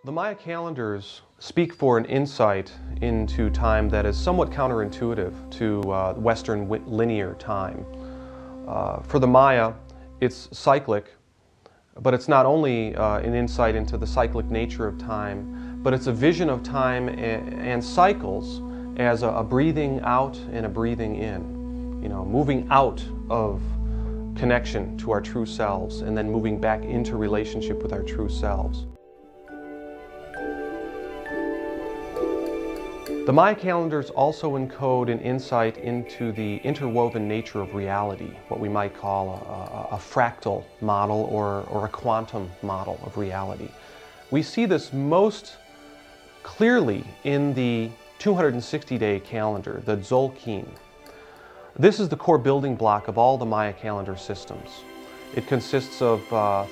The Maya calendars speak for an insight into time that is somewhat counterintuitive to Western linear time. For the Maya, it's cyclic, but it's not only an insight into the cyclic nature of time, but it's a vision of time and cycles as a breathing out and a breathing in. You know, moving out of connection to our true selves and then moving back into relationship with our true selves. The Maya calendars also encode an insight into the interwoven nature of reality, what we might call a fractal model or a quantum model of reality. We see this most clearly in the 260-day calendar, the Tzolk'in. This is the core building block of all the Maya calendar systems. It consists of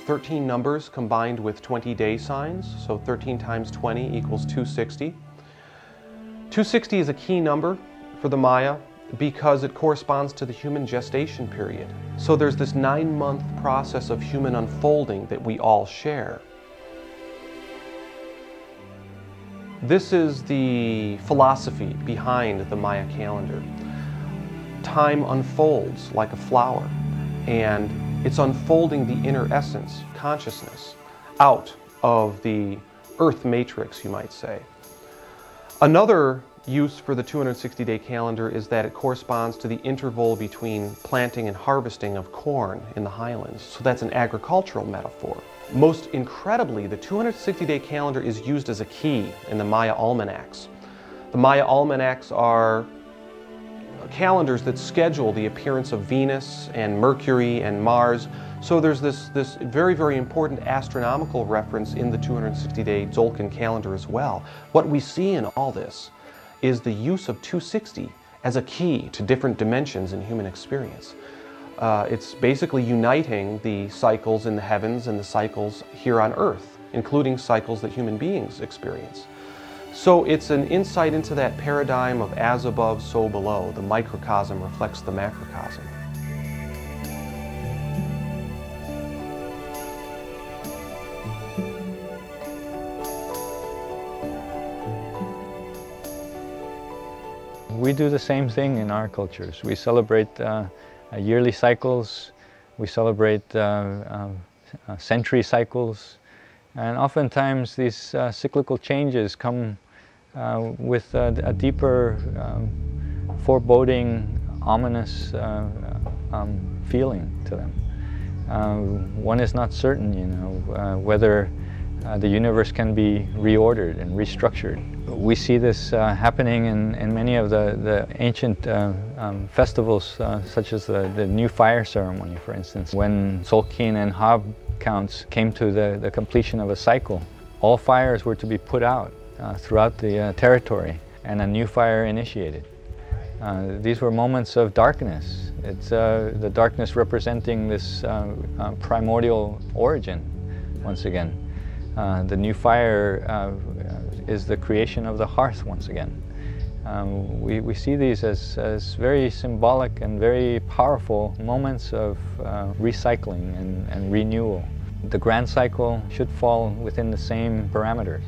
13 numbers combined with 20 day signs, so 13 times 20 equals 260. 260 is a key number for the Maya because it corresponds to the human gestation period. So there's this 9-month process of human unfolding that we all share. This is the philosophy behind the Maya calendar. Time unfolds like a flower, and it's unfolding the inner essence, consciousness, out of the earth matrix, you might say. Another use for the 260-day calendar is that it corresponds to the interval between planting and harvesting of corn in the highlands. So that's an agricultural metaphor. Most incredibly, the 260-day calendar is used as a key in the Maya almanacs. The Maya almanacs are calendars that schedule the appearance of Venus and Mercury and Mars. So there's this very, very important astronomical reference in the 260-day Tzolk'in calendar as well. What we see in all this is the use of 260 as a key to different dimensions in human experience. It's basically uniting the cycles in the heavens and the cycles here on Earth, including cycles that human beings experience. So it's an insight into that paradigm of as above, so below. The microcosm reflects the macrocosm. We do the same thing in our cultures. We celebrate yearly cycles, we celebrate century cycles, and oftentimes these cyclical changes come with a deeper, foreboding, ominous feeling to them. One is not certain, you know, whether the universe can be reordered and restructured. We see this happening in many of the ancient festivals, such as the New Fire ceremony, for instance. When Tzolk'in and Hab counts came to the completion of a cycle, all fires were to be put out throughout the territory and a new fire initiated. These were moments of darkness. It's the darkness representing this primordial origin, once again. The new fire is the creation of the hearth once again. We see these as very symbolic and very powerful moments of recycling and renewal. The grand cycle should fall within the same parameters.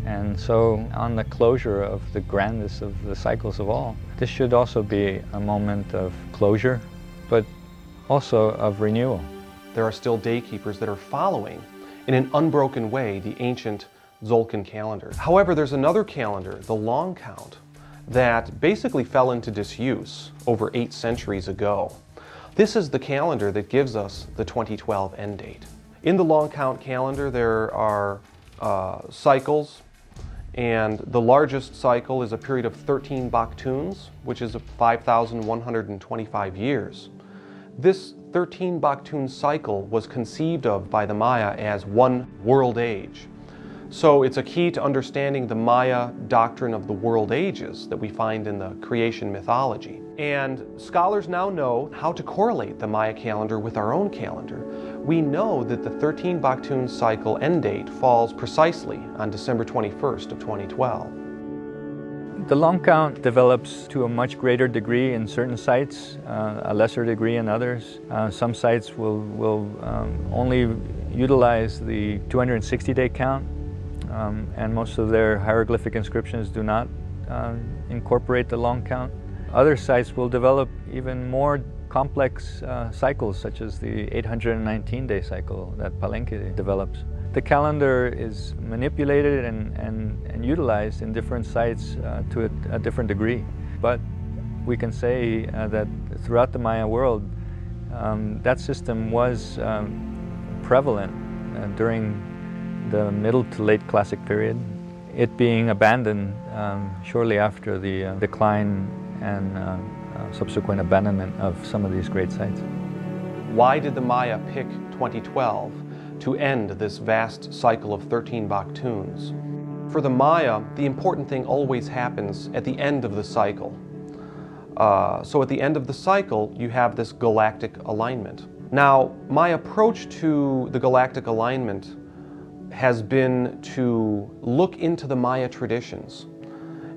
And so on the closure of the grandest of the cycles of all, this should also be a moment of closure, but also of renewal. There are still day keepers that are following in an unbroken way the ancient Tzolk'in calendar. However, there's another calendar, the long count, that basically fell into disuse over 8 centuries ago. This is the calendar that gives us the 2012 end date. In the long count calendar there are cycles, and the largest cycle is a period of 13 Baktuns, which is 5,125 years. This 13 Baktun cycle was conceived of by the Maya as one world age. So it's a key to understanding the Maya doctrine of the world ages that we find in the creation mythology. And scholars now know how to correlate the Maya calendar with our own calendar. We know that the 13 Baktun cycle end date falls precisely on December 21st of 2012. The long count develops to a much greater degree in certain sites, a lesser degree in others. Some sites will only utilize the 260-day count. and most of their hieroglyphic inscriptions do not incorporate the long count. Other sites will develop even more complex cycles, such as the 819-day cycle that Palenque develops. The calendar is manipulated and utilized in different sites to a different degree. But we can say that throughout the Maya world, that system was prevalent during the Middle to Late Classic period, it being abandoned shortly after the decline and subsequent abandonment of some of these great sites. Why did the Maya pick 2012 to end this vast cycle of 13 Baktuns? For the Maya, the important thing always happens at the end of the cycle. So at the end of the cycle, you have this galactic alignment. Now, my approach to the galactic alignment has been to look into the Maya traditions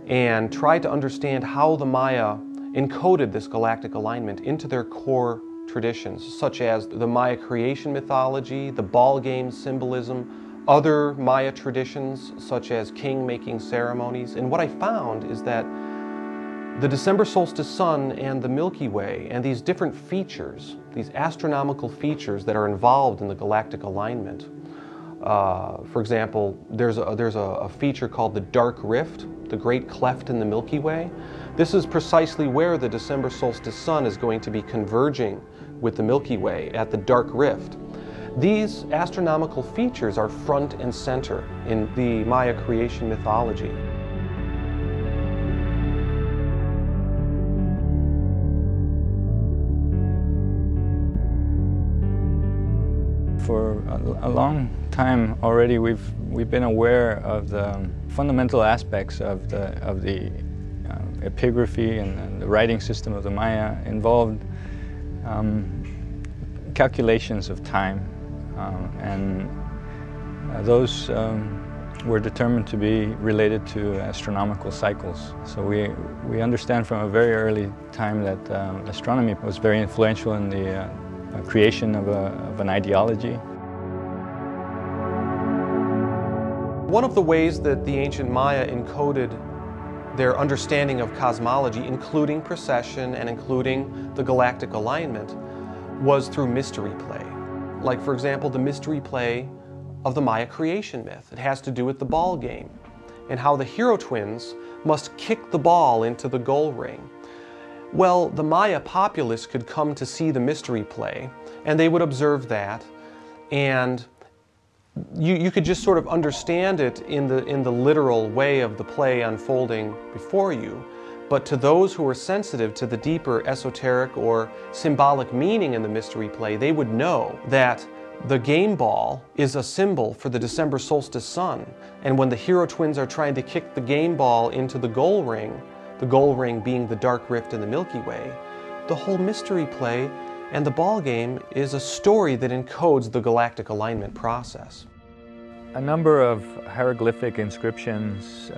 and try to understand how the Maya encoded this galactic alignment into their core traditions, such as the Maya creation mythology, the ball game symbolism, other Maya traditions such as king-making ceremonies. And what I found is that the December solstice sun and the Milky Way and these different features, these astronomical features that are involved in the galactic alignment. For example, there's a feature called the Dark Rift, the Great Cleft in the Milky Way. This is precisely where the December solstice sun is going to be converging with the Milky Way at the Dark Rift. These astronomical features are front and center in the Maya creation mythology. For a long time already, we've been aware of the fundamental aspects of the epigraphy and the writing system of the Maya involved calculations of time, and those were determined to be related to astronomical cycles. So we understand from a very early time that astronomy was very influential in the creation of an ideology. One of the ways that the ancient Maya encoded their understanding of cosmology, including precession and including the galactic alignment, was through mystery play. Like, for example, the mystery play of the Maya creation myth. It has to do with the ball game and how the hero twins must kick the ball into the goal ring. Well, the Maya populace could come to see the mystery play, and they would observe that, and you could just sort of understand it in the literal way of the play unfolding before you. But to those who are sensitive to the deeper esoteric or symbolic meaning in the mystery play, they would know that the game ball is a symbol for the December solstice sun, and when the hero twins are trying to kick the game ball into the goal ring being the Dark Rift in the Milky Way, the whole mystery play and the ball game is a story that encodes the galactic alignment process. A number of hieroglyphic inscriptions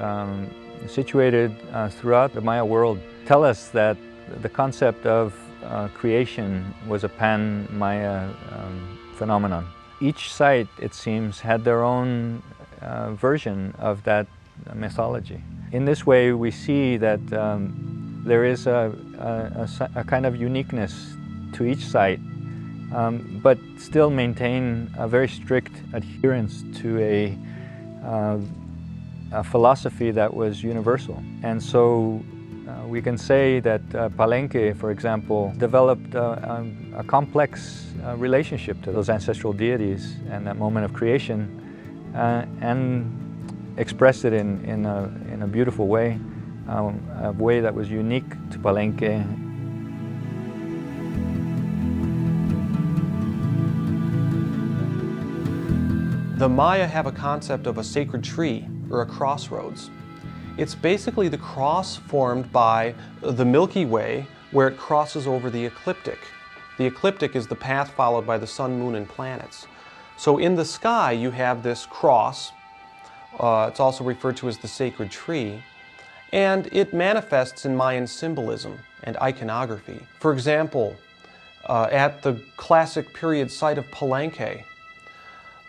situated throughout the Maya world tell us that the concept of creation was a pan-Maya phenomenon. Each site, it seems, had their own version of that mythology. In this way, we see that there is a kind of uniqueness to each site, but still maintain a very strict adherence to a philosophy that was universal. And so we can say that Palenque, for example, developed a complex relationship to those ancestral deities and that moment of creation, and expressed it in a beautiful way, a way that was unique to Palenque. The Maya have a concept of a sacred tree, or a crossroads. It's basically the cross formed by the Milky Way, where it crosses over the ecliptic. The ecliptic is the path followed by the sun, moon, and planets. So in the sky you have this cross. It's also referred to as the sacred tree, and it manifests in Mayan symbolism and iconography. For example, at the classic period site of Palenque,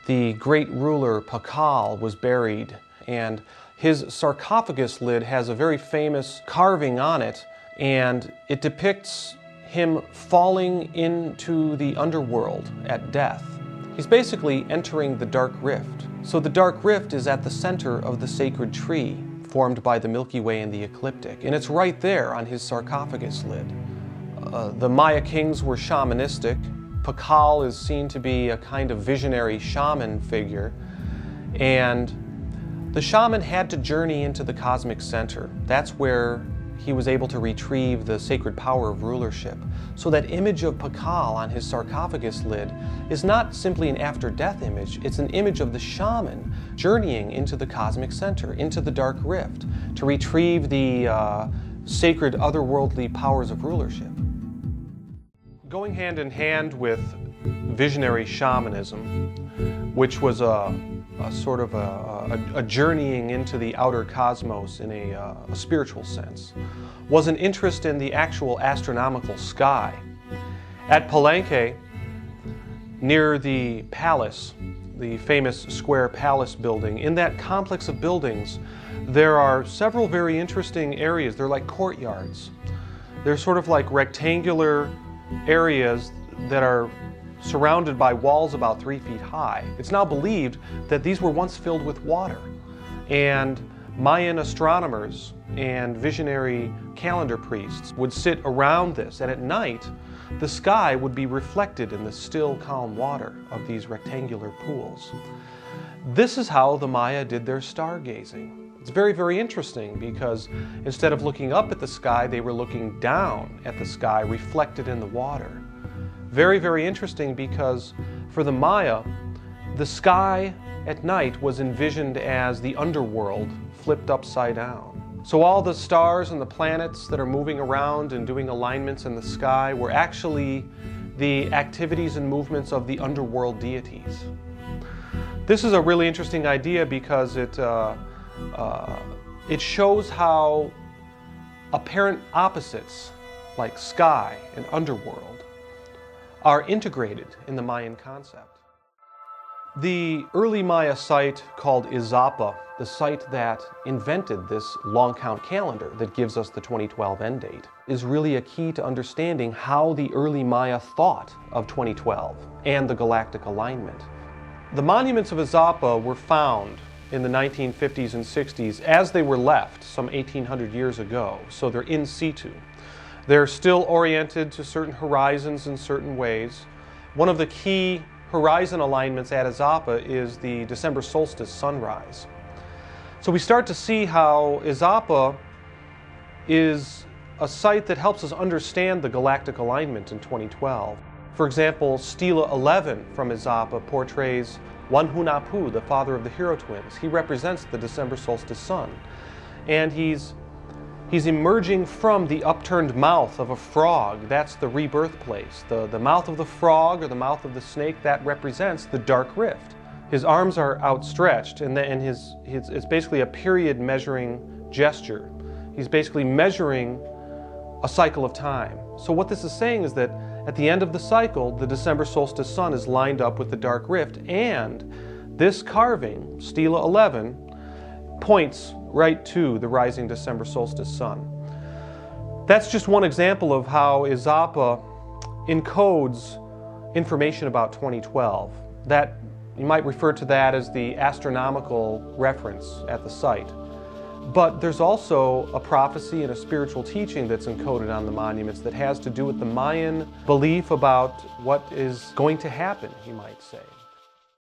the great ruler Pakal was buried, and his sarcophagus lid has a very famous carving on it, and it depicts him falling into the underworld at death. He's basically entering the dark rift. So the dark rift is at the center of the sacred tree formed by the Milky Way and the ecliptic, and it's right there on his sarcophagus lid. The Maya kings were shamanistic. Pakal is seen to be a kind of visionary shaman figure, and the shaman had to journey into the cosmic center. That's where he was able to retrieve the sacred power of rulership. So that image of Pakal on his sarcophagus lid is not simply an after-death image, it's an image of the shaman journeying into the cosmic center, into the dark rift, to retrieve the sacred otherworldly powers of rulership. Going hand in hand with visionary shamanism, which was a sort of a journeying into the outer cosmos in a spiritual sense, was an interest in the actual astronomical sky. At Palenque, near the palace, the famous square palace building, in that complex of buildings, there are several very interesting areas. They're like courtyards. They're sort of like rectangular areas that are surrounded by walls about 3 feet high. It's now believed that these were once filled with water, and Mayan astronomers and visionary calendar priests would sit around this, and at night the sky would be reflected in the still, calm water of these rectangular pools. This is how the Maya did their stargazing. It's very, very interesting because instead of looking up at the sky, they were looking down at the sky reflected in the water. Very, very interesting because for the Maya, the sky at night was envisioned as the underworld flipped upside down. So all the stars and the planets that are moving around and doing alignments in the sky were actually the activities and movements of the underworld deities. This is a really interesting idea because it shows how apparent opposites like sky and underworld are integrated in the Mayan concept. The early Maya site called Izapa, the site that invented this long count calendar that gives us the 2012 end date, is really a key to understanding how the early Maya thought of 2012 and the galactic alignment. The monuments of Izapa were found in the 1950s and 60s as they were left some 1800 years ago, so they're in situ. They're still oriented to certain horizons in certain ways. One of the key horizon alignments at Izapa is the December solstice sunrise. So we start to see how Izapa is a site that helps us understand the galactic alignment in 2012. For example, Stela 11 from Izapa portrays Wanhunapu, the father of the hero twins. He represents the December solstice sun. And he's emerging from the upturned mouth of a frog. That's the rebirth place. The mouth of the frog or the mouth of the snake, that represents the dark rift. His arms are outstretched, and it's basically a period measuring gesture. He's basically measuring a cycle of time. So what this is saying is that at the end of the cycle, the December solstice sun is lined up with the dark rift, and this carving, Stela 11, points right to the rising December solstice sun. That's just one example of how Izapa encodes information about 2012. That you might refer to that as the astronomical reference at the site. But there's also a prophecy and a spiritual teaching that's encoded on the monuments that has to do with the Mayan belief about what is going to happen, you might say.